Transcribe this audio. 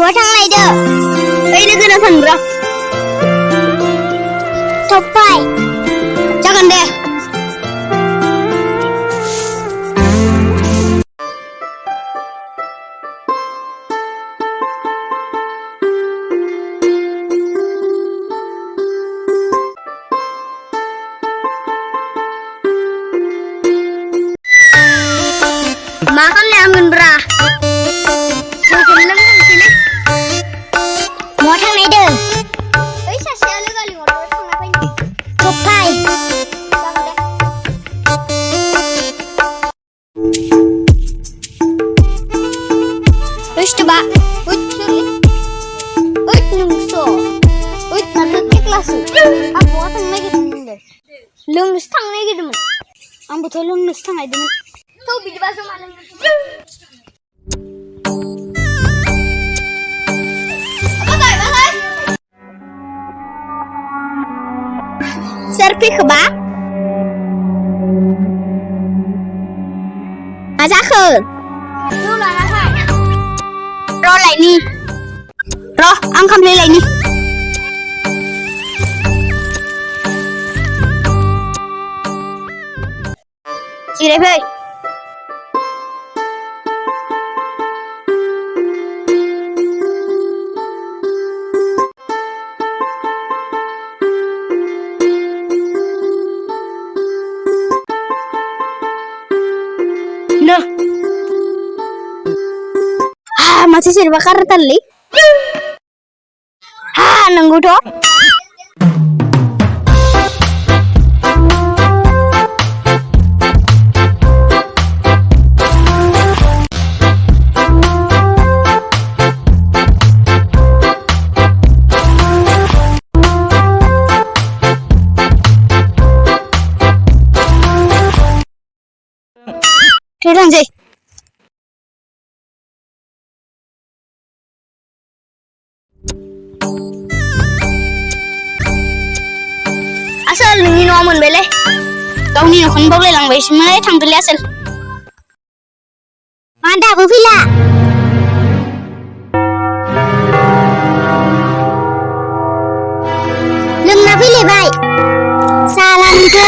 बहा थांनायदो ओइ लोगोनाव थांब्र थफाय जागोन दे मा खालामनांगोनब्रा बहा थांनायदो ओइ सासेया लोगो लिंहरबाय थांना फैनो थफाय ओइ स्टबा ओइ सोरलै ओइ नोंसो ओइ माथो क्लास आं बहा थांनो नागिरदों नोंलाय लोंनोसो थांनो नागिरदोंमोन आंबोथ' लोंनोसो थांनायदोंमोन थौ बिदिबा जमा लोंनोसै सोर फैखोबा मा जाखो जौ लाना फै र' लायनि र' आं खामफ्लाय लायनि जिरायफै नो माथो सोरबा खारथारलै नंगौथ' थांसै आसोल नोंनि न'आ मोनबायलै गावनि न'खौनो बावलायलांबायसोमोनलै थांदोलै आसोल मा दाबो फैला लोंना फैलायबाय सालानिखौ